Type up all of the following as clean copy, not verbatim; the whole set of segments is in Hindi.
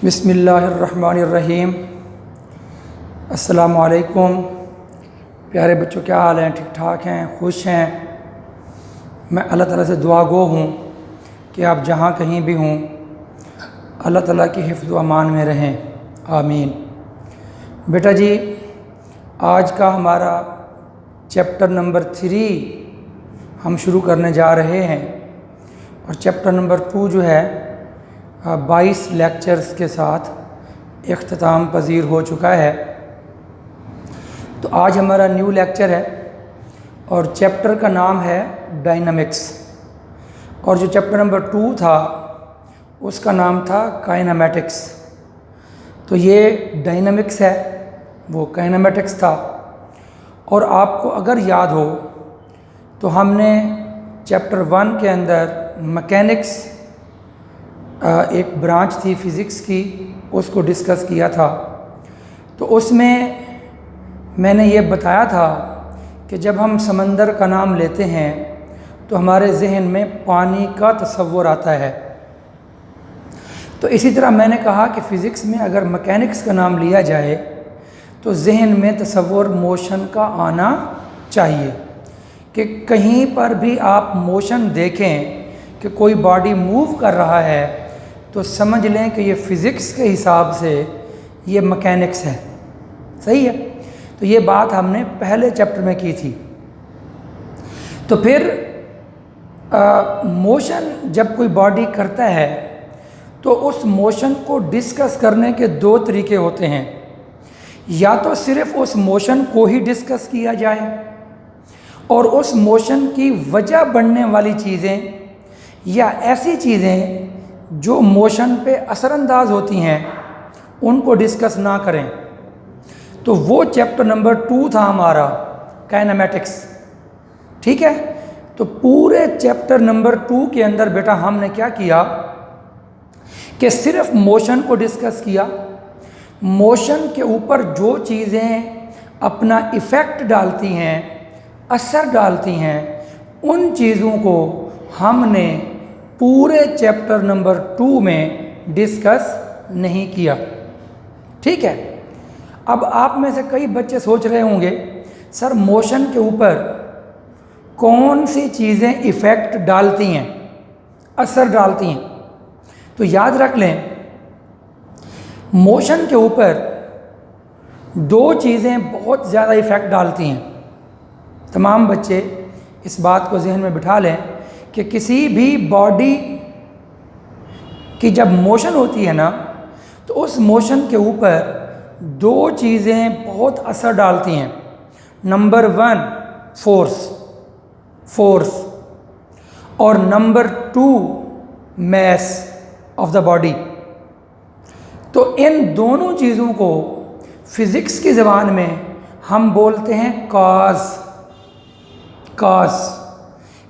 बिस्मिल्लाहिर्रहमानिर्रहीम। अस्सलामु अलैकुम। प्यारे बच्चों, क्या हाल हैं? ठीक ठाक हैं? खुश हैं? मैं अल्लाह ताला से दुआ गो हूँ कि आप जहाँ कहीं भी हों अल्लाह ताला की हिफ्ज़ व अमान में रहें, आमीन। बेटा जी, आज का हमारा चैप्टर नंबर 3 हम शुरू करने जा रहे हैं और चैप्टर नंबर 2 जो है 22 लेक्चर्स के साथ इख्तिताम पजीर हो चुका है। तो आज हमारा न्यू लेक्चर है और चैप्टर का नाम है डायनामिक्स, और जो चैप्टर नंबर 2 था उसका नाम था काइनेमैटिक्स। तो ये डायनामिक्स है, वो काइनेमैटिक्स था। और आपको अगर याद हो तो हमने चैप्टर 1 के अंदर मैकेनिक्स एक ब्रांच थी फ़िज़िक्स की, उसको डिस्कस किया था। तो उसमें मैंने ये बताया था कि जब हम समंदर का नाम लेते हैं तो हमारे जहन में पानी का तस्वुर आता है। तो इसी तरह मैंने कहा कि फ़िज़िक्स में अगर मैकेनिक्स का नाम लिया जाए तो जहन में तस्वुर मोशन का आना चाहिए, कि कहीं पर भी आप मोशन देखें कि कोई बॉडी मूव कर रहा है तो समझ लें कि ये फ़िज़िक्स के हिसाब से ये मैकेनिक्स है। सही है? तो ये बात हमने पहले चैप्टर में की थी। तो फिर मोशन जब कोई बॉडी करता है तो उस मोशन को डिस्कस करने के 2 तरीके होते हैं। या तो सिर्फ उस मोशन को ही डिस्कस किया जाए और उस मोशन की वजह बनने वाली चीज़ें या ऐसी चीज़ें जो मोशन पे असरअंदाज होती हैं उनको डिस्कस ना करें। तो वो चैप्टर नंबर 2 था हमारा, काइनेमैटिक्स। ठीक है? तो पूरे चैप्टर नंबर 2 के अंदर बेटा हमने क्या किया कि सिर्फ मोशन को डिस्कस किया। मोशन के ऊपर जो चीज़ें अपना इफ़ेक्ट डालती हैं, असर डालती हैं, उन चीज़ों को हमने पूरे चैप्टर नंबर 2 में डिस्कस नहीं किया। ठीक है? अब आप में से कई बच्चे सोच रहे होंगे, सर मोशन के ऊपर कौन सी चीज़ें इफ़ेक्ट डालती हैं, असर डालती हैं? तो याद रख लें, मोशन के ऊपर 2 चीज़ें बहुत ज़्यादा इफ़ेक्ट डालती हैं। तमाम बच्चे इस बात को जहन में बिठा लें कि किसी भी बॉडी की जब मोशन होती है ना, तो उस मोशन के ऊपर 2 चीज़ें बहुत असर डालती हैं। नंबर 1 फोर्स और number 2 mess of the body. तो इन दोनों चीज़ों को फिज़िक्स की ज़बान में हम बोलते हैं कॉज।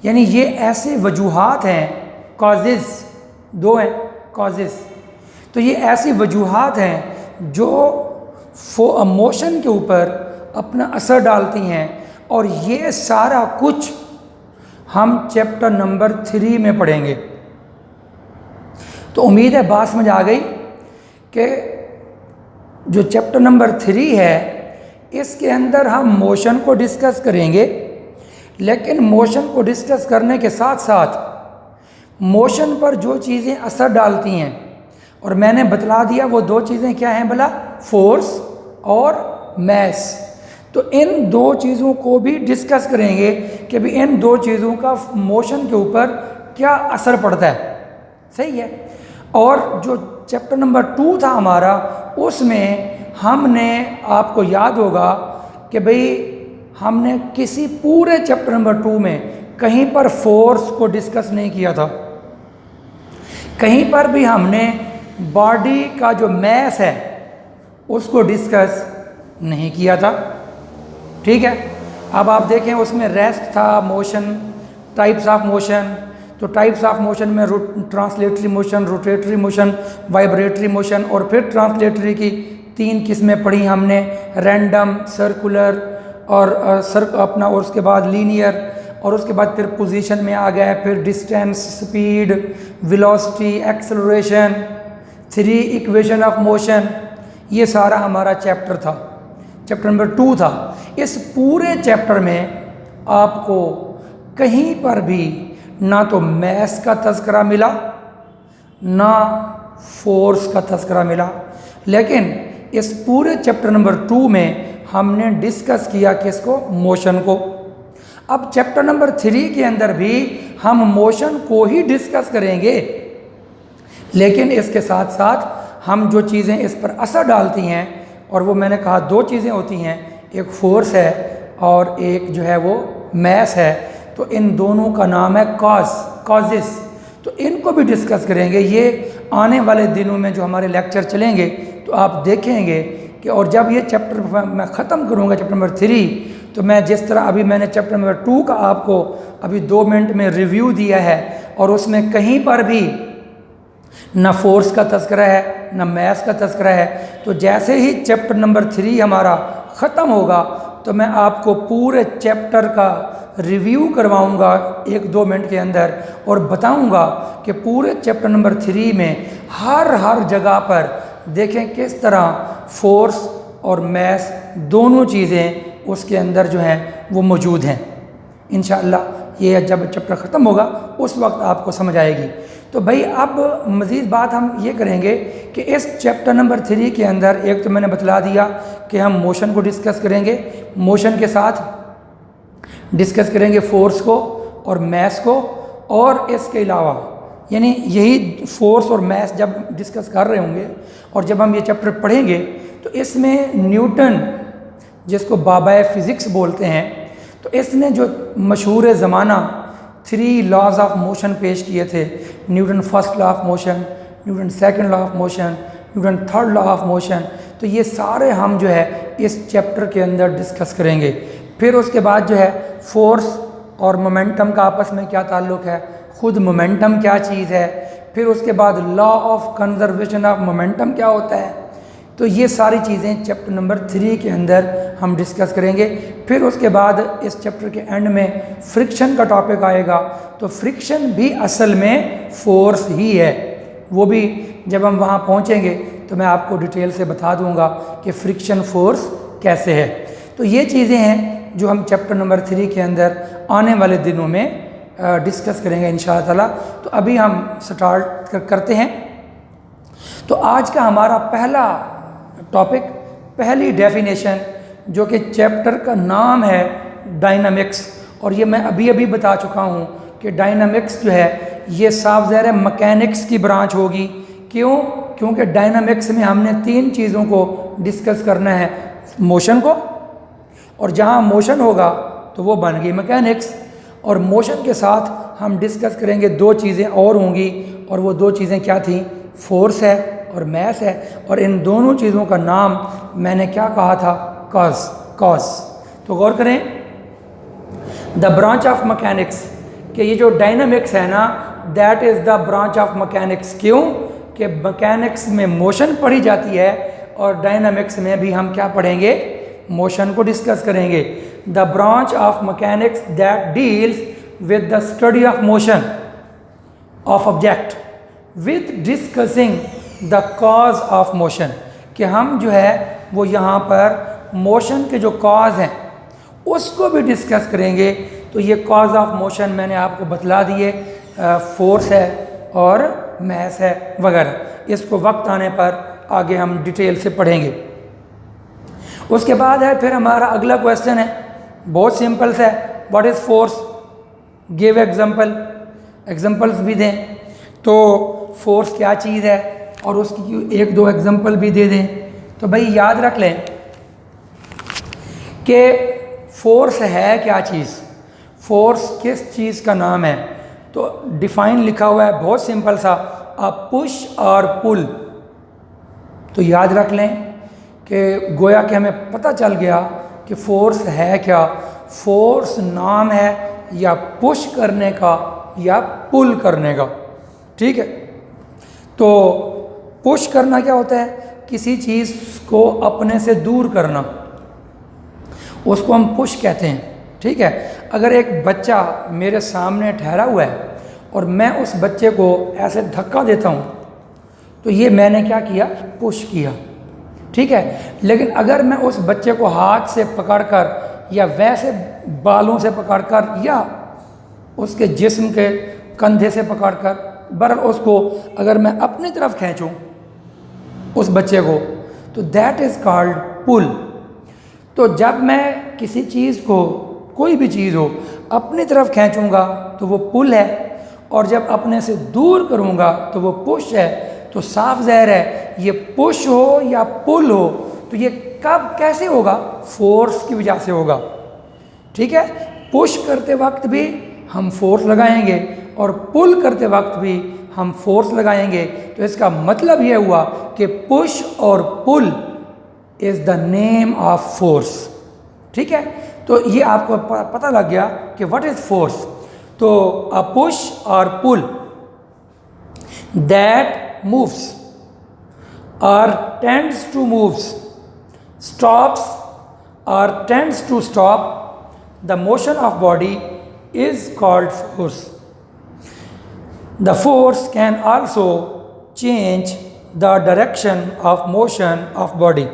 यानी ये ऐसे वजूहात हैं, कॉजेज़ 2 हैं, कॉजेज़। तो ये ऐसी वजूहात हैं जो मोशन के ऊपर अपना असर डालती हैं, और ये सारा कुछ हम चैप्टर नंबर 3 में पढ़ेंगे। तो उम्मीद है बात समझ आ गई कि जो चैप्टर नंबर 3 है इसके अंदर हम मोशन को डिस्कस करेंगे, लेकिन मोशन को डिस्कस करने के साथ साथ मोशन पर जो चीज़ें असर डालती हैं, और मैंने बतला दिया वो 2 चीज़ें क्या हैं भला, फोर्स और मैस। तो इन 2 चीज़ों को भी डिस्कस करेंगे कि भी इन 2 चीज़ों का मोशन के ऊपर क्या असर पड़ता है। सही है? और जो चैप्टर नंबर 2 था हमारा, उसमें हमने, आपको याद होगा कि भाई हमने किसी पूरे चैप्टर नंबर 2 में कहीं पर फोर्स को डिस्कस नहीं किया था। कहीं पर भी हमने बॉडी का जो मैस है उसको डिस्कस नहीं किया था। ठीक है? अब आप देखें उसमें रेस्ट था, मोशन, टाइप्स ऑफ मोशन। तो टाइप्स ऑफ मोशन में translatory motion, rotatory motion, vibratory motion, और फिर ट्रांसलेटरी की 3 किस्में पढ़ी हमने, रैंडम, सर्कुलर और अपना, और उसके बाद लीनियर, और उसके बाद फिर पोजीशन में आ गया, फिर distance, speed, velocity, acceleration, 3 equation of motion, ये सारा हमारा चैप्टर था, चैप्टर नंबर 2 था। इस पूरे चैप्टर में आपको कहीं पर भी ना तो मैथ्स का तज़किरा मिला ना फोर्स का तज़किरा मिला, लेकिन इस पूरे चैप्टर नंबर 2 में हमने डिस्कस किया किसको, मोशन को। अब चैप्टर नंबर 3 के अंदर भी हम मोशन को ही डिस्कस करेंगे, लेकिन इसके साथ साथ हम जो चीज़ें इस पर असर डालती हैं, और वो मैंने कहा 2 चीज़ें होती हैं, एक फोर्स है और एक जो है वो मैस है, तो इन दोनों का नाम है कॉजेस, तो इनको भी डिस्कस करेंगे। ये आने वाले दिनों में जो हमारे लेक्चर चलेंगे तो आप देखेंगे कि, और जब ये चैप्टर मैं ख़त्म करूँगा चैप्टर नंबर 3, तो मैं जिस तरह अभी मैंने चैप्टर नंबर 2 का आपको अभी 2 मिनट में रिव्यू दिया है, और उसमें कहीं पर भी ना फोर्स का तज़किरा है ना मैथ्स का तज़किरा है, तो जैसे ही चैप्टर नंबर 3 हमारा ख़त्म होगा तो मैं आपको पूरे चैप्टर का रिव्यू करवाऊंगा 1-2 मिनट के अंदर, और बताऊंगा कि पूरे चैप्टर नंबर 3 में हर जगह पर देखें किस तरह फोर्स और मैथ्स दोनों चीज़ें उसके अंदर जो हैं वो मौजूद हैं। इंशाअल्लाह ये जब चैप्टर ख़त्म होगा उस वक्त आपको समझ आएगी। तो भाई अब मज़ीद बात हम ये करेंगे कि इस चैप्टर नंबर 3 के अंदर एक तो मैंने बतला दिया कि हम मोशन को डिस्कस करेंगे, मोशन के साथ डिस्कस करेंगे फोर्स को और मैथ्स को, और इसके अलावा यानी यही फोर्स और मैथ्स जब डिस्कस कर रहे होंगे और जब हम ये चैप्टर पढ़ेंगे तो इसमें न्यूटन, जिसको बाबा फिज़िक्स बोलते हैं, तो इसने जो मशहूर ज़माना 3 लॉज ऑफ मोशन पेश किए थे, Newton first law of motion, Newton second law of motion, Newton third law of motion, तो ये सारे हम जो है इस चैप्टर के अंदर डिस्कस करेंगे। फिर उसके बाद जो है फोर्स और मोमेंटम का आपस में क्या ताल्लुक़ है, ख़ुद मोमेंटम क्या चीज़ है, फिर उसके बाद law of conservation of momentum क्या होता है, तो ये सारी चीज़ें चैप्टर नंबर 3 के अंदर हम डिस्कस करेंगे। फिर उसके बाद इस चैप्टर के एंड में फ्रिक्शन का टॉपिक आएगा, तो फ्रिक्शन भी असल में फोर्स ही है, वो भी जब हम वहाँ पहुँचेंगे तो मैं आपको डिटेल से बता दूँगा कि फ्रिक्शन फोर्स कैसे है। तो ये चीज़ें हैं जो हम चैप्टर नंबर 3 के अंदर आने वाले दिनों में डिस्कस करेंगे इंशाअल्लाह ताला। तो अभी हम स्टार्ट करते हैं। तो आज का हमारा पहला टॉपिक, पहली डेफिनेशन, जो कि चैप्टर का नाम है डायनामिक्स, और ये मैं अभी अभी बता चुका हूँ कि डायनामिक्स जो है ये साफ ज़ाहिर है मैकेनिक्स की ब्रांच होगी। क्यों? क्योंकि डायनामिक्स में हमने 3 चीज़ों को डिस्कस करना है, मोशन को, और जहाँ मोशन होगा तो वो बन गई मैकेनिक्स, और मोशन के साथ हम डिस्कस करेंगे 2 चीज़ें और होंगी, और वो 2 चीज़ें क्या थी, फोर्स है और मैथ्स है, और इन दोनों चीज़ों का नाम मैंने क्या कहा था, कॉज। तो गौर करें, द ब्रांच ऑफ मैकेनिक्स, कि ये जो डायनामिक्स है ना, that is the branch of mechanics. क्यों? कि मैकेनिक्स में मोशन पढ़ी जाती है और डायनामिक्स में भी हम क्या पढ़ेंगे, मोशन को डिस्कस करेंगे। The branch of mechanics that deals with the study of motion of object with discussing the cause of motion, कि हम जो है वो यहाँ पर मोशन के जो कॉज हैं उसको भी डिस्कस करेंगे। तो ये कॉज ऑफ मोशन मैंने आपको बतला दिए, फोर्स है और मैथ्स है वगैरह। इसको वक्त आने पर आगे हम डिटेल से पढ़ेंगे। उसके बाद है फिर हमारा अगला क्वेश्चन है, बहुत सिंपल सा है, what is force, give examples भी दें। तो फोर्स क्या चीज़ है और उसकी 1-2 एग्जांपल भी दे दें। तो भाई याद रख लें कि फोर्स है क्या चीज़, फोर्स किस चीज़ का नाम है। तो डिफाइन लिखा हुआ है बहुत सिंपल सा, अ पुश और पुल। तो याद रख लें कि गोया कि हमें पता चल गया कि फोर्स है क्या, फोर्स नाम है या पुश करने का या पुल करने का। ठीक है, तो पुश करना क्या होता है, किसी चीज़ को अपने से दूर करना, उसको हम पुश कहते हैं। ठीक है, अगर एक बच्चा मेरे सामने ठहरा हुआ है और मैं उस बच्चे को ऐसे धक्का देता हूँ तो ये मैंने क्या किया, पुश किया, ठीक है। लेकिन अगर मैं उस बच्चे को हाथ से पकड़कर या वैसे बालों से पकड़कर या उसके जिस्म के कंधे से पकड़कर, बरल उसको अगर मैं अपनी तरफ खींचूं उस बच्चे को, तो दैट इज़ कॉल्ड पुल। तो जब मैं किसी चीज़ को, कोई भी चीज़ हो, अपनी तरफ खींचूंगा तो वो पुल है, और जब अपने से दूर करूंगा तो वो पुश है। तो साफ ज़ाहिर है ये पुश हो या पुल हो तो ये कब कैसे होगा, फोर्स की वजह से होगा, ठीक है। पुश करते वक्त भी हम फोर्स लगाएंगे और पुल करते वक्त भी हम फोर्स लगाएंगे। तो इसका मतलब ये हुआ कि पुश और pull is the name of force, ठीक है। तो ये आपको पता लग गया कि व्हाट इज़ फोर्स। तो अ पुश और pull that moves or tends to moves, stops or tends to stop the motion of body is called force. The force can also change the direction of motion of body.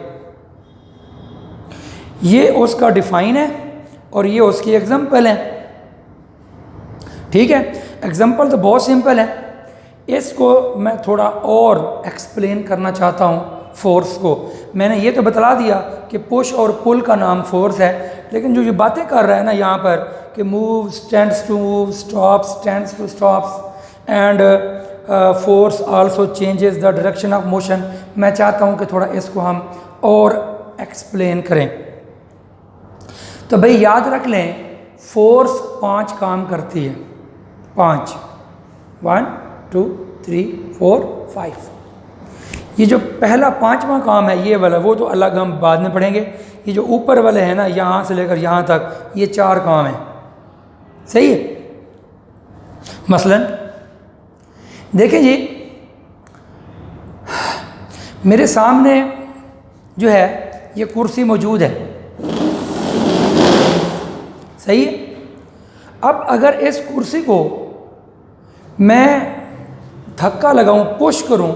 ये उसका डिफाइन है और ये उसकी एग्जाम्पल है, ठीक है। एग्जाम्पल तो बहुत सिंपल है, इसको मैं थोड़ा और एक्सप्लेन करना चाहता हूँ फोर्स को। मैंने ये तो बतला दिया कि पुश और पुल का नाम फोर्स है, लेकिन जो ये बातें कर रहा है ना यहाँ पर कि move, stands to move, stops, stands to stops and force also changes the direction of motion, मैं चाहता हूँ कि थोड़ा इसको हम और एक्सप्लेन करें। तो भाई याद रख लें, फोर्स 5 काम करती है, 5, 1 2 3 4 5। ये जो पहला 5वां काम है ये वाला, वो तो अलग हम बाद में पढ़ेंगे। ये जो ऊपर वाले हैं ना, यहाँ से लेकर यहाँ तक, ये 4 काम हैं, सही है। मसलन देखें जी, मेरे सामने जो है ये कुर्सी मौजूद है, सही है। अब अगर इस कुर्सी को मैं धक्का लगाऊं, पुश करूं,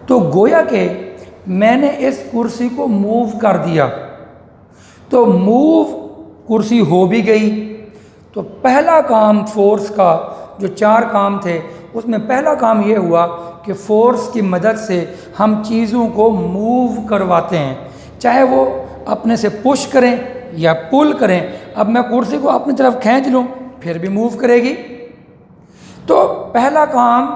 तो गोया के मैंने इस कुर्सी को मूव कर दिया। तो मूव कुर्सी हो भी गई। तो पहला काम फोर्स का, जो 4 काम थे उसमें पहला काम ये हुआ कि फोर्स की मदद से हम चीज़ों को मूव करवाते हैं, चाहे वो अपने से पुश करें या पुल करें। अब मैं कुर्सी को अपनी तरफ खींच लूँ फिर भी मूव करेगी। तो पहला काम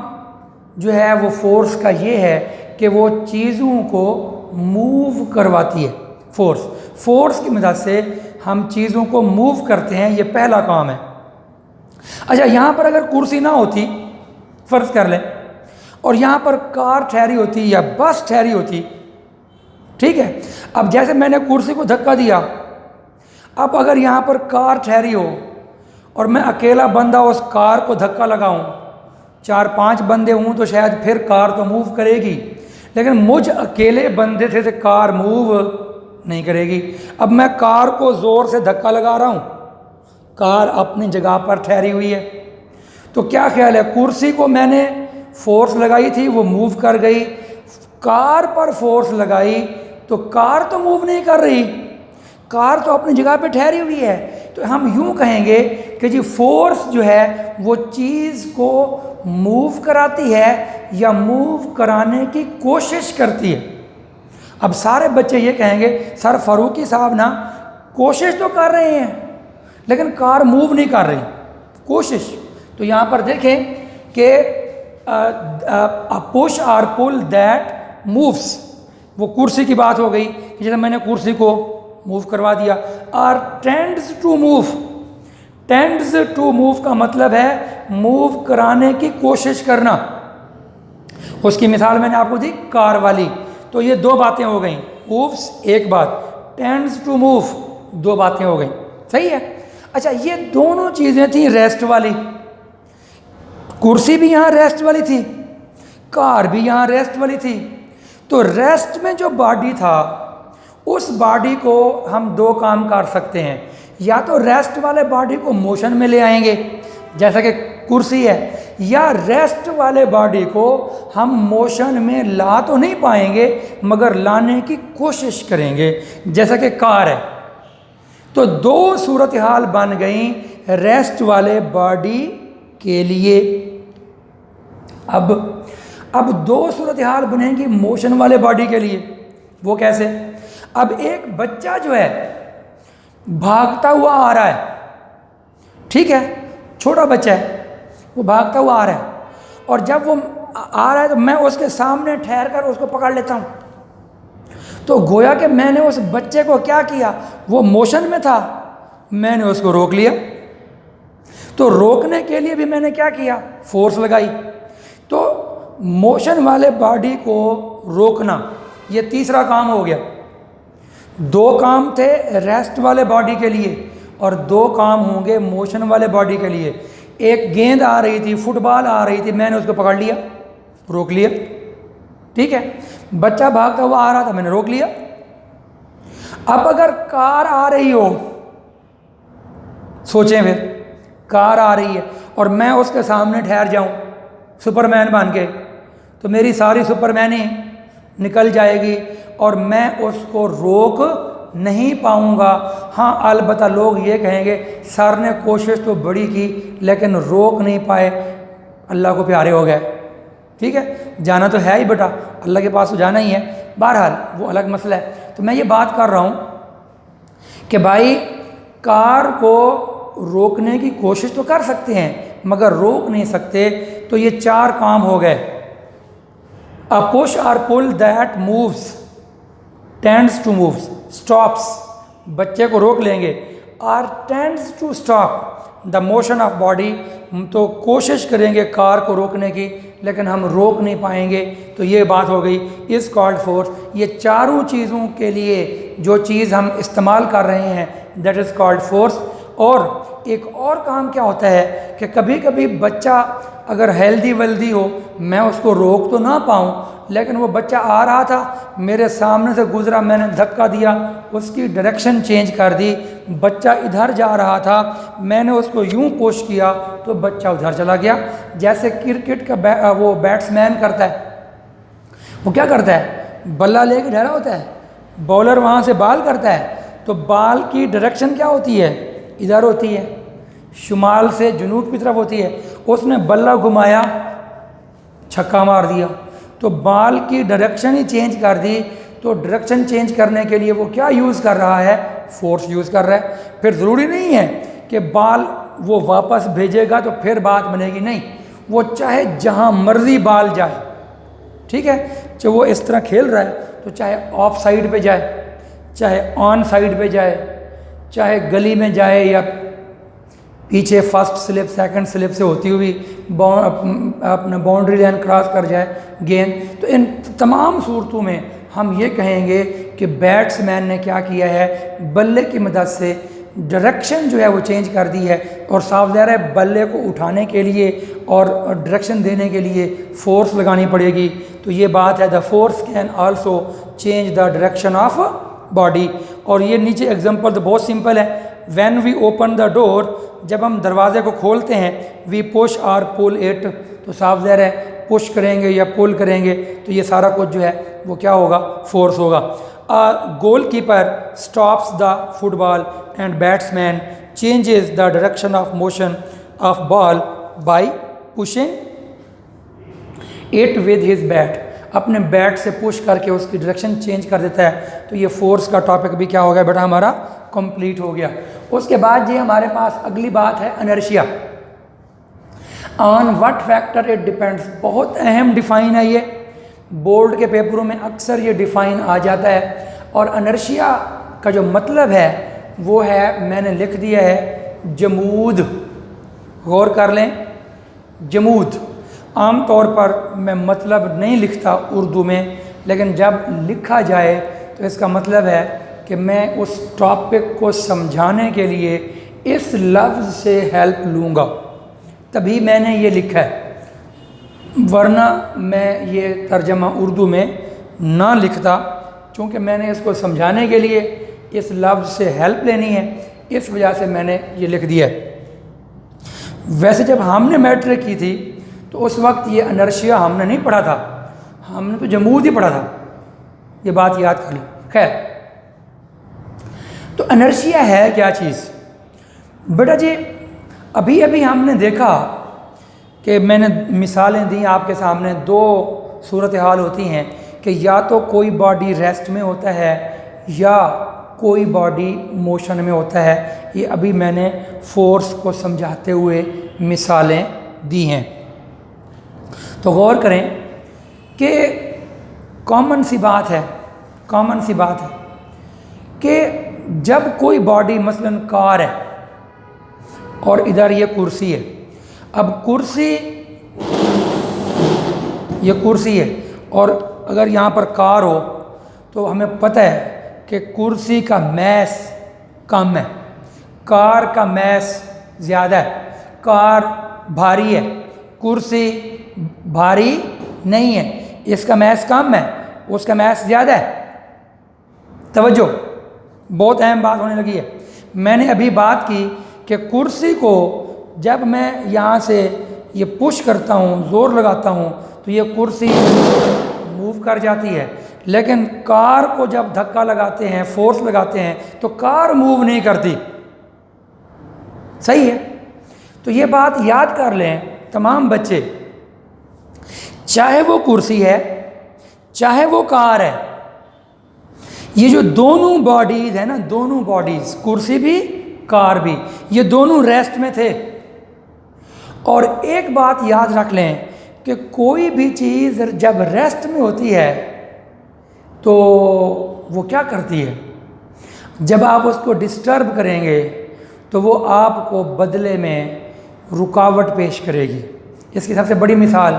जो है वो फोर्स का ये है कि वो चीज़ों को मूव करवाती है। फोर्स की मदद से हम चीज़ों को मूव करते हैं, ये पहला काम है। अच्छा, यहाँ पर अगर कुर्सी ना होती, फ़र्ज़ कर लें, और यहाँ पर कार ठहरी होती या बस ठहरी होती, ठीक है। अब जैसे मैंने कुर्सी को धक्का दिया, अब अगर यहाँ पर कार ठहरी हो और मैं अकेला बंदा उस कार को धक्का लगाऊं, 4-5 बंदे हों तो शायद फिर कार तो मूव करेगी, लेकिन मुझ अकेले बंदे से कार मूव नहीं करेगी। अब मैं कार को ज़ोर से धक्का लगा रहा हूं, कार अपनी जगह पर ठहरी हुई है। तो क्या ख्याल है, कुर्सी को मैंने फोर्स लगाई थी, वो मूव कर गई। कार पर फोर्स लगाई तो कार तो मूव नहीं कर रही, कार तो अपनी जगह पे ठहरी हुई है। तो हम यूं कहेंगे कि जी फोर्स जो है वो चीज़ को मूव कराती है या मूव कराने की कोशिश करती है। अब सारे बच्चे ये कहेंगे, सर फारूकी साहब ना कोशिश तो कर रहे हैं लेकिन कार मूव नहीं कर रही, कोशिश। तो यहाँ पर देखें कि पुश और पुल दैट मूव्स, वो कुर्सी की बात हो गई कि जैसे मैंने कुर्सी को मूव करवा दिया। और tends to move, tends to move का मतलब है मूव कराने की कोशिश करना। उसकी मिसाल मैंने आपको दी कार वाली। तो ये 2 बातें हो गई, मूव्स एक बात, टेंड्स टू मूव 2 बातें हो गई, सही है। अच्छा, ये दोनों चीज़ें थी रेस्ट वाली, कुर्सी भी यहाँ रेस्ट वाली थी, कार भी यहाँ रेस्ट वाली थी। तो रेस्ट में जो बॉडी था उस बॉडी को हम 2 काम कर सकते हैं, या तो रेस्ट वाले बॉडी को मोशन में ले आएंगे जैसा कि कुर्सी है, या रेस्ट वाले बॉडी को हम मोशन में ला तो नहीं पाएंगे मगर लाने की कोशिश करेंगे, जैसा कि कार है। तो दो सूरत हाल बन गई रेस्ट वाले बॉडी के लिए। अब दो सूरत हाल बनेंगी मोशन वाले बॉडी के लिए। वो कैसे? अब एक बच्चा जो है भागता हुआ आ रहा है, ठीक है, छोटा बच्चा है, वो भागता हुआ आ रहा है, और जब वो आ रहा है तो मैं उसके सामने ठहर कर उसको पकड़ लेता हूँ। तो गोया कि मैंने उस बच्चे को क्या किया, वो मोशन में था, मैंने उसको रोक लिया। तो रोकने के लिए भी मैंने क्या किया, फोर्स लगाई। तो मोशन वाले बॉडी को रोकना, ये तीसरा काम हो गया। दो काम थे रेस्ट वाले बॉडी के लिए और दो काम होंगे मोशन वाले बॉडी के लिए। एक गेंद आ रही थी, फुटबॉल आ रही थी, मैंने उसको पकड़ लिया, रोक लिया, ठीक है। बच्चा भागता हुआ आ रहा था, मैंने रोक लिया। अब अगर कार आ रही हो, सोचें फिर, कार आ रही है और मैं उसके सामने ठहर जाऊं सुपरमैन बन के, तो मेरी सारी सुपरमैनी निकल जाएगी और मैं उसको रोक नहीं पाऊंगा। हाँ, अलबत्ता लोग ये कहेंगे सर ने कोशिश तो बड़ी की लेकिन रोक नहीं पाए, अल्लाह को प्यारे हो गए। ठीक है, जाना तो है ही बेटा, अल्लाह के पास तो जाना ही है। बहरहाल वो अलग मसला है। तो मैं ये बात कर रहा हूँ कि भाई कार को रोकने की कोशिश तो कर सकते हैं मगर रोक नहीं सकते। तो ये चार काम हो गए। अ पुश और pull that moves tends to moves stops, बच्चे को रोक लेंगे, और tends to stop the motion of body, तो कोशिश करेंगे कार को रोकने की लेकिन हम रोक नहीं पाएंगे। तो ये बात हो गई, इज कॉल्ड फोर्स। ये चारों चीज़ों के लिए जो चीज़ हम इस्तेमाल कर रहे हैं दैट इज़ कॉल्ड फोर्स। और एक और काम क्या होता है कि कभी कभी बच्चा अगर हेल्दी वेल्दी हो, मैं उसको रोक तो ना पाऊँ लेकिन वो बच्चा आ रहा था, मेरे सामने से गुजरा, मैंने धक्का दिया, उसकी डायरेक्शन चेंज कर दी, बच्चा इधर जा रहा था, मैंने उसको यूं पुश किया तो बच्चा उधर चला गया। जैसे क्रिकेट का वो बैट्समैन करता है, वो क्या करता है, बल्ला लेके ठहरा होता है, बॉलर वहाँ से बॉल करता है, तो बॉल की डायरेक्शन क्या होती है, इधर होती है, शुमाल से जुनूब की तरफ होती है। उसने बल्ला घुमाया, छक्का मार दिया, तो बॉल की डायरेक्शन ही चेंज कर दी। तो डायरेक्शन चेंज करने के लिए वो क्या यूज़ कर रहा है, फोर्स यूज़ कर रहा है। फिर ज़रूरी नहीं है कि बॉल वो वापस भेजेगा तो फिर बात बनेगी, नहीं, वो चाहे जहाँ मर्जी बॉल जाए, ठीक है, चाहे वो इस तरह खेल रहा है तो चाहे ऑफ साइड पे जाए, चाहे ऑन साइड पे जाए, चाहे गली में जाए या पीछे फर्स्ट स्लिप सेकंड स्लिप से होती हुई अपना बाउंड्री लाइन क्रॉस कर जाए गेंद, तो इन तमाम सूरतों में हम ये कहेंगे कि बैट्समैन ने क्या किया है, बल्ले की मदद से डायरेक्शन जो है वो चेंज कर दी है। और साफ ज़ाहिर है बल्ले को उठाने के लिए और डायरेक्शन देने के लिए फोर्स लगानी पड़ेगी। तो ये बात है, the force can also change the direction of body. और ये नीचे एग्जांपल तो बहुत सिंपल है, when we open the door, जब हम दरवाजे को खोलते हैं, वी पुश और पुल इट, तो साफ ज़ाहिर है पुश करेंगे या पुल करेंगे तो ये सारा कुछ जो है वो क्या होगा, फोर्स होगा। Goalkeeper stops the football and batsman changes the direction of motion of ball by pushing it with his bat, अपने बैट से पुश करके उसकी डायरेक्शन चेंज कर देता है। तो ये फोर्स का टॉपिक भी क्या हो गया बेटा हमारा, कंप्लीट हो गया। उसके बाद जी हमारे पास अगली बात है inertia. On what factor it depends, बहुत अहम डिफाइन है ये, बोर्ड के पेपरों में अक्सर ये डिफाइन आ जाता है। और इनर्शिया का जो मतलब है वो है, मैंने लिख दिया है जमूद, गौर कर लें, जमूद। आम तौर पर मैं मतलब नहीं लिखता उर्दू में, लेकिन जब लिखा जाए तो इसका मतलब है कि मैं उस टॉपिक को समझाने के लिए इस लफ्ज़ से हेल्प लूँगा, तभी मैंने ये लिखा है, वरना मैं ये तर्जमा उर्दू में ना लिखता, क्योंकि मैंने इसको समझाने के लिए इस लफ्ज़ से हेल्प लेनी है, इस वजह से मैंने ये लिख दिया है। वैसे जब हमने मैट्रिक की थी तो उस वक्त ये इनर्शिया हमने नहीं पढ़ा था, हमने तो जमूद ही पढ़ा था। ये बात याद कर ली। खैर, तो इनर्शिया है क्या चीज़? बेटा जी, अभी अभी हमने देखा कि मैंने मिसालें दी आपके सामने, दो सूरत हाल होती हैं कि या तो कोई बॉडी रेस्ट में होता है या कोई बॉडी मोशन में होता है। ये अभी मैंने फोर्स को समझाते हुए मिसालें दी हैं। तो गौर करें कि कॉमन सी बात है कि जब कोई बॉडी मसलन कार है और इधर ये कुर्सी है, अब ये कुर्सी है और अगर यहाँ पर कार हो तो हमें पता है कि कुर्सी का मैस कम है, कार का मैस ज़्यादा है। कार भारी है, कुर्सी भारी नहीं है, इसका मैस कम है, उसका मैस ज़्यादा है। तवज्जो, बहुत अहम बात होने लगी है। मैंने अभी बात की कि कुर्सी को जब मैं यहाँ से ये पुश करता हूँ, ज़ोर लगाता हूँ, तो ये कुर्सी मूव कर जाती है, लेकिन कार को जब धक्का लगाते हैं, फोर्स लगाते हैं, तो कार मूव नहीं करती। सही है? तो ये बात याद कर लें तमाम बच्चे, चाहे वो कुर्सी है चाहे वो कार है, ये जो दोनों बॉडीज़ है ना, दोनों बॉडीज़, कुर्सी भी कार भी, ये दोनों रेस्ट में थे। और एक बात याद रख लें कि कोई भी चीज़ जब रेस्ट में होती है तो वो क्या करती है? जब आप उसको डिस्टर्ब करेंगे तो वो आपको बदले में रुकावट पेश करेगी। इसकी सबसे बड़ी मिसाल,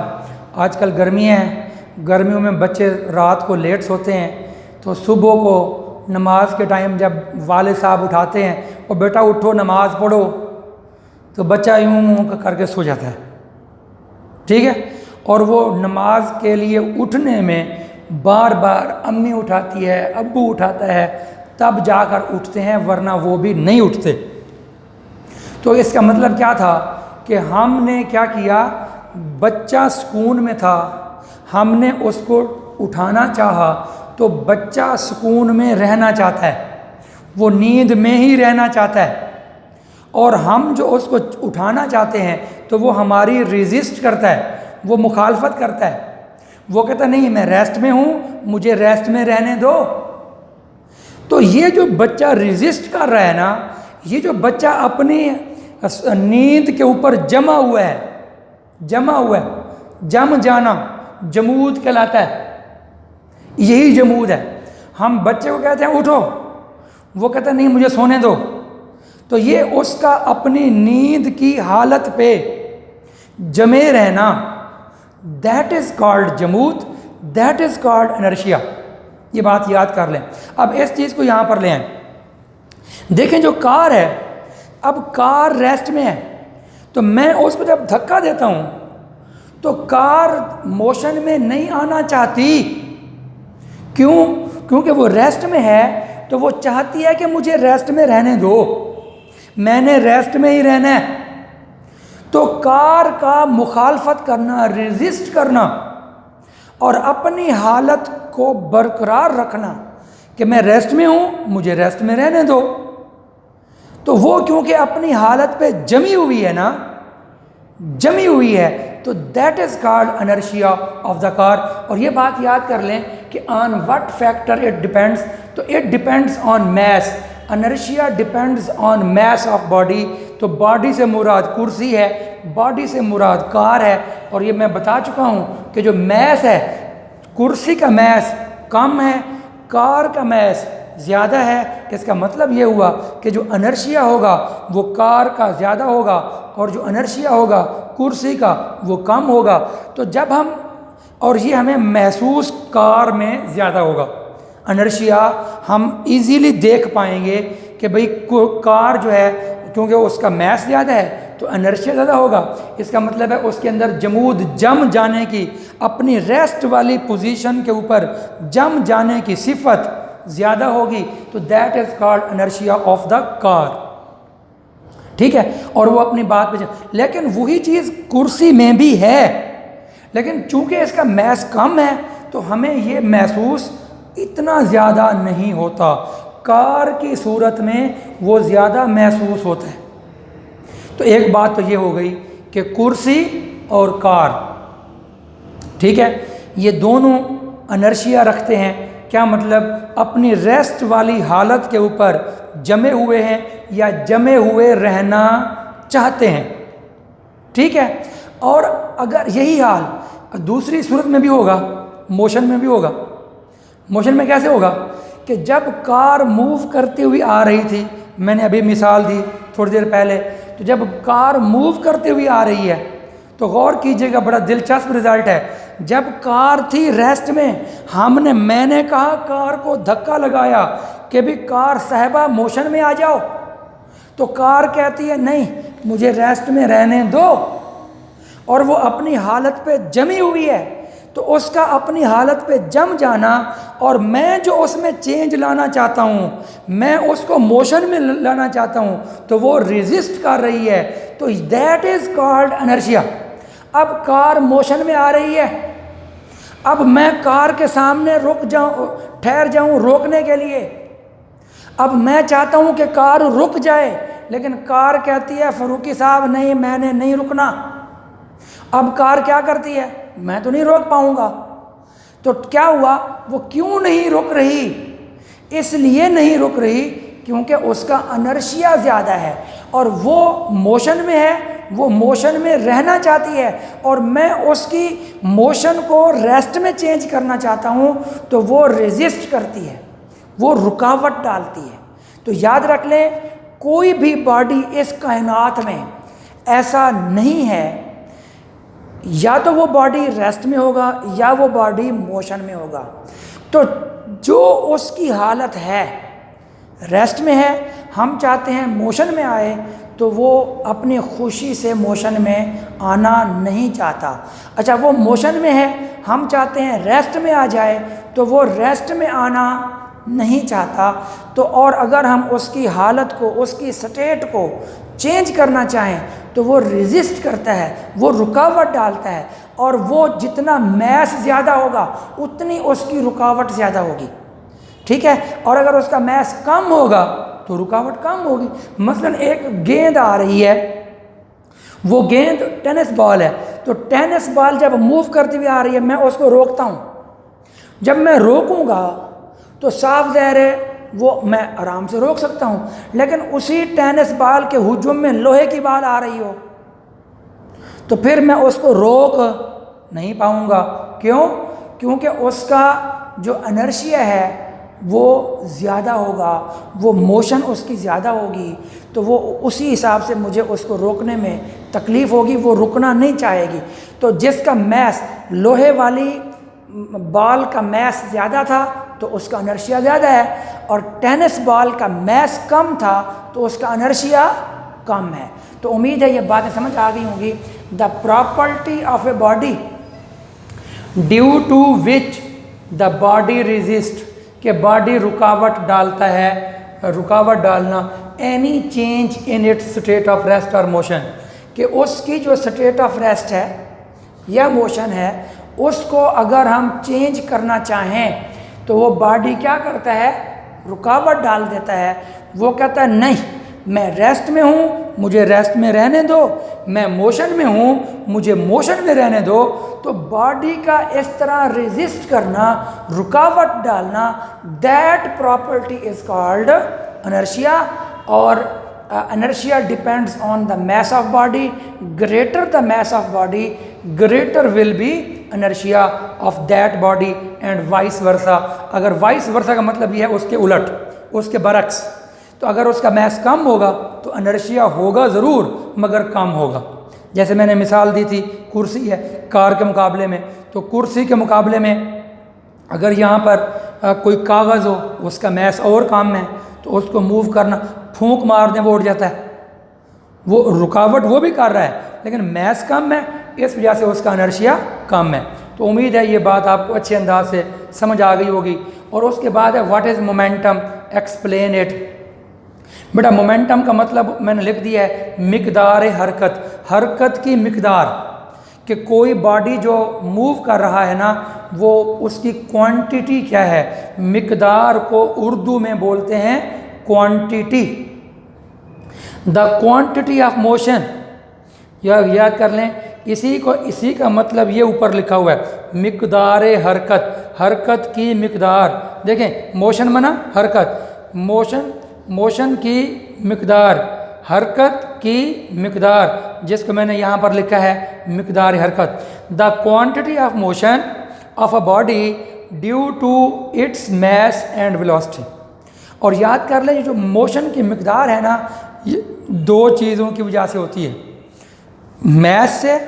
आजकल गर्मियाँ हैं, गर्मियों में बच्चे रात को लेट सोते हैं, तो सुबह को नमाज के टाइम जब वाले साहब उठाते हैं और बेटा उठो नमाज पढ़ो, तो बच्चा यूँ मुँह करके सो जाता है। ठीक है? और वो नमाज के लिए उठने में बार बार अम्मी उठाती है, अब्बू उठाता है, तब जाकर उठते हैं, वरना वो भी नहीं उठते। तो इसका मतलब क्या था कि हमने क्या किया, बच्चा सुकून में था, हमने उसको उठाना चाहा, तो बच्चा सुकून में रहना चाहता है, वो नींद में ही रहना चाहता है, और हम जो उसको उठाना चाहते हैं तो वो हमारी रेजिस्ट करता है, वो मुखालफत करता है, वो कहता नहीं मैं रेस्ट में हूँ, मुझे रेस्ट में रहने दो। तो ये जो बच्चा रेजिस्ट कर रहा है ना, ये जो बच्चा अपनी नींद के ऊपर जमा हुआ है, जम जाना जमूद कहलाता है, यही जमूद है। हम बच्चे को कहते हैं उठो, वो कहता नहीं मुझे सोने दो, तो ये उसका अपनी नींद की हालत पे जमे रहना, दैट इज़ कॉल्ड जमूद, दैट इज़ कॉल्ड इनर्शिया। ये बात याद कर लें। अब इस चीज़ को यहाँ पर ले आएं। देखें जो कार है, अब कार रेस्ट में है, तो मैं उसको जब धक्का देता हूँ तो कार मोशन में नहीं आना चाहती। क्यों? क्योंकि वो रेस्ट में है, तो वो चाहती है कि मुझे रेस्ट में रहने दो, मैंने रेस्ट में ही रहना है। तो कार का मुखालफत करना, रेजिस्ट करना और अपनी हालत को बरकरार रखना कि मैं रेस्ट में हूँ, मुझे रेस्ट में रहने दो, तो वो क्योंकि अपनी हालत पे जमी हुई है ना, जमी हुई है, तो that is called inertia of the car. और ये बात याद कर लें कि on what factor it depends, तो it depends on mass. Inertia depends on mass of body. तो बॉडी से मुराद कुर्सी है, बॉडी से मुराद कार है। और ये मैं बता चुका हूँ कि जो मैस है, कुर्सी का मैस कम है, कार का मैस ज़्यादा है। इसका मतलब ये हुआ कि जो इनर्शिया होगा वो कार का ज़्यादा होगा और जो इनर्शिया होगा कुर्सी का वो कम होगा। तो जब हम, और ये हमें महसूस कार में ज़्यादा होगा इनर्शिया, हम इजीली देख पाएंगे कि भाई कार जो है, क्योंकि उसका मैस ज़्यादा है तो इनर्शिया ज़्यादा होगा। इसका मतलब है उसके अंदर जमूद, जम जाने की, अपनी रेस्ट वाली पोजीशन के ऊपर जम जाने की सिफत ज़्यादा होगी। तो that is called inertia of the car. ठीक है, और वो अपनी बात पे लेकिन वही चीज़ कुर्सी में भी है, लेकिन चूंकि इसका मैस कम है तो हमें ये महसूस इतना ज़्यादा नहीं होता। कार की सूरत में वो ज़्यादा महसूस होता है। तो एक बात तो ये हो गई कि कुर्सी और कार, ठीक है, ये दोनों इनर्शिया रखते हैं। क्या मतलब? अपनी रेस्ट वाली हालत के ऊपर जमे हुए हैं या जमे हुए रहना चाहते हैं, ठीक है। और अगर यही हाल दूसरी सूरत में भी होगा, मोशन में भी होगा। मोशन में कैसे होगा कि जब कार मूव करती हुई आ रही थी, मैंने अभी मिसाल दी थोड़ी देर पहले, तो जब कार मूव करती हुई आ रही है तो गौर कीजिएगा, बड़ा दिलचस्प रिजल्ट है। जब कार थी रेस्ट में, मैंने कहा कार को धक्का लगाया कि भी कार साहिबा मोशन में आ जाओ, तो कार कहती है नहीं मुझे रेस्ट में रहने दो, और वो अपनी हालत पे जमी हुई है। तो उसका अपनी हालत पे जम जाना और मैं जो उसमें चेंज लाना चाहता हूँ, मैं उसको मोशन में लाना चाहता हूँ, तो वो रेजिस्ट कर रही है। तो दैट इज कॉल्ड इनर्शिया। अब कार मोशन में आ रही है, अब मैं कार के सामने रुक जाऊँ, ठहर जाऊँ रोकने के लिए। अब मैं चाहता हूँ कि कार रुक जाए, लेकिन कार कहती है फरूकी साहब नहीं, मैंने नहीं रुकना। अब कार क्या करती है? मैं तो नहीं रोक पाऊंगा। तो क्या हुआ? वो क्यों नहीं रुक रही? इसलिए नहीं रुक रही क्योंकि उसका इनर्शिया ज़्यादा है और वो मोशन में है, वो मोशन में रहना चाहती है, और मैं उसकी मोशन को रेस्ट में चेंज करना चाहता हूँ, तो वो रेजिस्ट करती है, वो रुकावट डालती है। तो याद रख लें, कोई भी बॉडी इस कायनात में ऐसा नहीं है, या तो वो बॉडी रेस्ट में होगा या वो बॉडी मोशन में होगा। तो जो उसकी हालत है रेस्ट में है, हम चाहते हैं मोशन में आए, तो वो अपनी खुशी से मोशन में आना नहीं चाहता। अच्छा, वो मोशन में है, हम चाहते हैं रेस्ट में आ जाए, तो वो रेस्ट में आना नहीं चाहता। तो और अगर हम उसकी हालत को, उसकी स्टेट को चेंज करना चाहें, तो वो रेजिस्ट करता है, वो रुकावट डालता है, और वो जितना मैस ज़्यादा होगा उतनी उसकी रुकावट ज़्यादा होगी, ठीक है। और अगर उसका मैस कम होगा तो रुकावट कम होगी। मसलन एक गेंद आ रही है, वो गेंद टेनिस बॉल है, तो टेनिस बॉल जब मूव करती हुई आ रही है, मैं उसको रोकता हूँ। जब मैं रोकूंगा तो साफ ज़ाहिर है वो मैं आराम से रोक सकता हूँ, लेकिन उसी टेनिस बॉल के हुजूम में लोहे की बॉल आ रही हो, तो फिर मैं उसको रोक नहीं पाऊँगा। क्यों? क्योंकि उसका जो इनर्शिया है वो ज़्यादा होगा, वो मोशन उसकी ज़्यादा होगी, तो वो उसी हिसाब से मुझे उसको रोकने में तकलीफ़ होगी, वो रुकना नहीं चाहेगी। तो जिसका मैस, लोहे वाली बॉल का मैस ज़्यादा था तो उसका इनर्शिया ज़्यादा है, और टेनिस बॉल का मैस कम था तो उसका इनर्शिया कम है। तो उम्मीद है ये बातें समझ आ गई होंगी। The property of a body due to which the body resist, कि बॉडी रुकावट डालता है, रुकावट डालना any change in its state of rest और मोशन, कि उसकी जो स्टेट ऑफ रेस्ट है या मोशन है उसको अगर हम चेंज करना चाहें तो वो बॉडी क्या करता है? रुकावट डाल देता है। वो कहता है नहीं, मैं रेस्ट में हूँ, मुझे रेस्ट में रहने दो, मैं मोशन में हूँ, मुझे मोशन में रहने दो। तो बॉडी का इस तरह रेजिस्ट करना, रुकावट डालना, that property is called inertia. और inertia depends on the mass of body. Greater the mass of body, greater will be inertia of that body and vice versa. अगर vice versa का मतलब यह है उसके उलट, उसके बरक्स, तो अगर उसका मैस कम होगा तो इनर्शिया होगा ज़रूर मगर कम होगा। जैसे मैंने मिसाल दी थी, कुर्सी है कार के मुकाबले में, तो कुर्सी के मुकाबले में अगर यहाँ पर कोई कागज़ हो, उसका मैस और कम है, तो उसको मूव करना, फूंक मार दें वो उड़ जाता है, वो रुकावट वो भी कर रहा है लेकिन मैस कम है, इस वजह से उसका इनर्शिया कम है। तो उम्मीद है ये बात आपको अच्छे अंदाज से समझ आ गई होगी। और उसके बाद है what is momentum, explain it. बेटा मोमेंटम का मतलब मैंने लिख दिया है मिकदार हरकत, हरकत की मिकदार, कि कोई बॉडी जो मूव कर रहा है ना वो उसकी क्वांटिटी क्या है, मिकदार को उर्दू में बोलते हैं quantity. The quantity of motion, यह याद कर लें, इसी का मतलब ये ऊपर लिखा हुआ है मिकदार हरकत, हरकत की मिकदार। देखें मोशन मना हरकत, मोशन की मिकदार, हरकत की मिकदार, जिसको मैंने यहाँ पर लिखा है मिकदार हरकत। The quantity of motion of a body due to its mass and velocity. और याद कर लें जो मोशन की मिकदार है ना ये दो चीज़ों की वजह से होती है, मैस से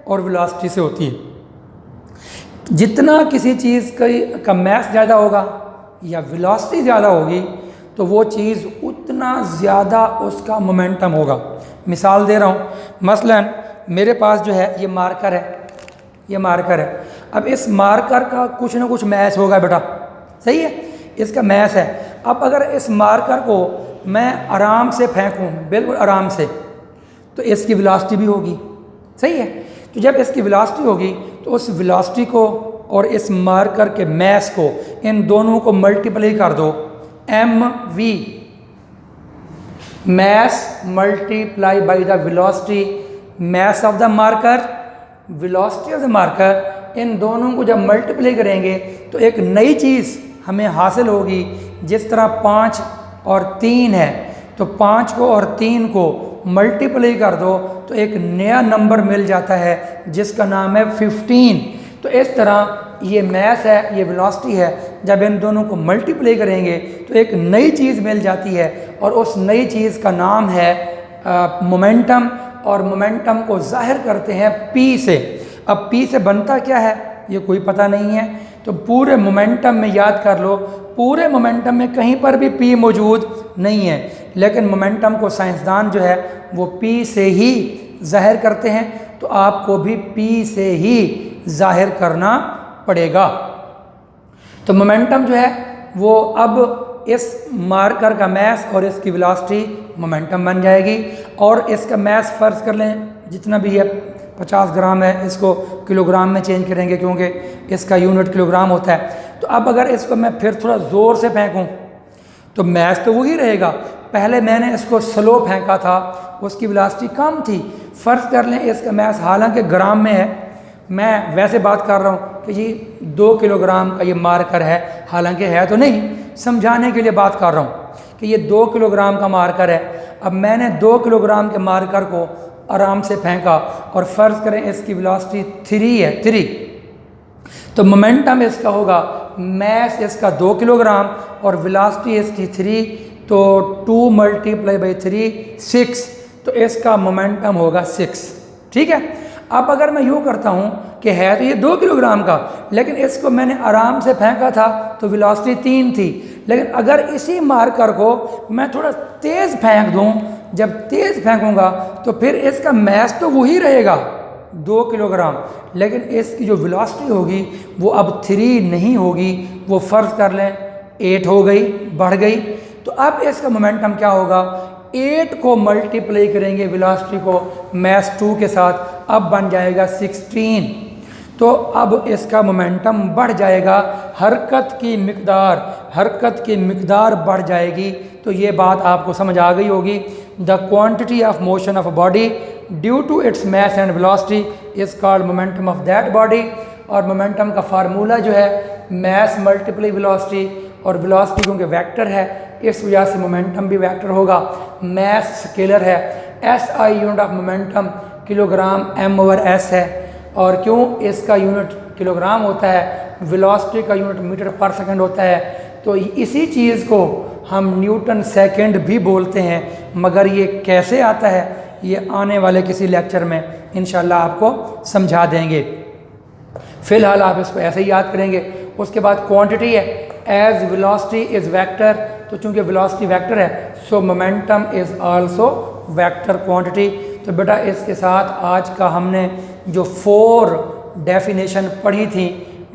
और वेलोसिटी से होती है। जितना किसी चीज़ का मैस ज़्यादा होगा या वेलोसिटी ज़्यादा होगी तो वो चीज़ उतना ज़्यादा उसका मोमेंटम होगा। मिसाल दे रहा हूँ, मसलन मेरे पास जो है ये मार्कर है, ये मार्कर है। अब इस मार्कर का कुछ ना कुछ मैस होगा बेटा, सही है, इसका मैस है। अब अगर इस मार्कर को मैं आराम से फेंकूँ, बिल्कुल आराम से, तो इसकी वेलोसिटी भी होगी, सही है। तो जब इसकी वेलोसिटी होगी तो उस वेलोसिटी को और इस मार्कर के मैस को, इन दोनों को मल्टीप्लाई कर दो, mv, mass multiply by the velocity, mass of the marker, velocity of the marker, इन दोनों को जब मल्टीप्लाई करेंगे तो एक नई चीज़ हमें हासिल होगी। जिस तरह 5 और 3 है तो 5 को और 3 को मल्टीप्लाई कर दो तो एक नया नंबर मिल जाता है जिसका नाम है 15। तो इस तरह ये मैस है, ये वेलोसिटी है, जब इन दोनों को मल्टीप्लाई करेंगे तो एक नई चीज़ मिल जाती है और उस नई चीज़ का नाम है मोमेंटम। और मोमेंटम को जाहिर करते हैं P से। अब P से बनता क्या है ये कोई पता नहीं है, तो पूरे मोमेंटम में याद कर लो, पूरे मोमेंटम में कहीं पर भी P मौजूद नहीं है, लेकिन मोमेंटम को साइंसदान जो है वो P से ही जाहिर करते हैं, तो आपको भी P से ही जाहिर करना पड़ेगा। तो मोमेंटम जो है वो अब इस मार्कर का मैस और इसकी वेलोसिटी मोमेंटम बन जाएगी। और इसका मैस फ़र्ज कर लें जितना भी है 50 ग्राम है, इसको किलोग्राम में चेंज करेंगे क्योंकि इसका यूनिट किलोग्राम होता है। तो अब अगर इसको मैं फिर थोड़ा ज़ोर से फेंकूं तो मैस तो वही रहेगा, पहले मैंने इसको स्लो फेंका था उसकी वेलोसिटी कम थी। फ़र्ज कर लें इसका मैस हालांकि ग्राम में है, मैं वैसे बात कर रहा हूँ कि जी 2 किलोग्राम का ये मार्कर है, हालांकि है तो नहीं, समझाने के लिए बात कर रहा हूँ कि ये 2 किलोग्राम का मार्कर है। अब मैंने 2 किलोग्राम के मार्कर को आराम से फेंका और फ़र्ज़ करें इसकी वेलोसिटी 3 है, 3, तो मोमेंटम इसका होगा, मैस इसका 2 किलोग्राम और वेलोसिटी इसकी 3, तो 2 मल्टीप्लाई बाई 3 6, तो इसका मोमेंटम होगा 6। ठीक है। अब अगर मैं यूँ करता हूँ कि है तो ये 2 किलोग्राम का, लेकिन इसको मैंने आराम से फेंका था तो वेलोसिटी 3 थी, लेकिन अगर इसी मार्कर को मैं थोड़ा तेज़ फेंक दूँ, जब तेज़ फेंकूँगा तो फिर इसका मैस तो वही रहेगा 2 किलोग्राम, लेकिन इसकी जो वेलोसिटी होगी वो अब 3 नहीं होगी, वो फ़र्ज़ कर लें 8 हो गई, बढ़ गई। तो अब इसका मोमेंटम क्या होगा, 8 को मल्टीप्लाई करेंगे वेलोसिटी को मैस 2 के साथ, अब बन जाएगा 16। तो अब इसका मोमेंटम बढ़ जाएगा, हरकत की मिकदार बढ़ जाएगी। तो ये बात आपको समझ आ गई होगी। The quantity of motion of a body due to its mass and velocity is called momentum of that body. और मोमेंटम का फार्मूला जो है मैस मल्टीप्लाई वेलोसिटी, और वेलोसिटी क्योंकि वेक्टर है इस वजह से मोमेंटम भी वेक्टर होगा। मैस स्केलर है, SI unit of momentum kilogram m/s है, और क्यों इसका यूनिट किलोग्राम होता है, वेलोसिटी का यूनिट मीटर पर सेकंड होता है। तो इसी चीज़ को हम न्यूटन सेकंड भी बोलते हैं, मगर ये कैसे आता है ये आने वाले किसी लेक्चर में इंशाल्लाह आपको समझा देंगे। फ़िलहाल आप इसको ऐसे ही याद करेंगे। उसके बाद क्वांटिटी है, एज वेलोसिटी इज़ वेक्टर, तो चूँकि वेलोसिटी वेक्टर है सो momentum is also vector quantity. तो बेटा इसके साथ आज का हमने जो 4 डेफिनेशन पढ़ी थी,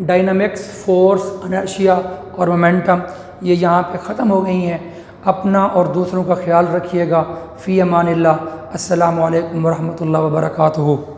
डायनामिक्स, फोर्स, इनर्शिया और मोमेंटम, ये यहाँ पे ख़त्म हो गई हैं। अपना और दूसरों का ख्याल रखिएगा। फ़ी अमानिल्लाह। अस्सलामु अलैकुम वरहमतुल्लाहि वबरकातुहू।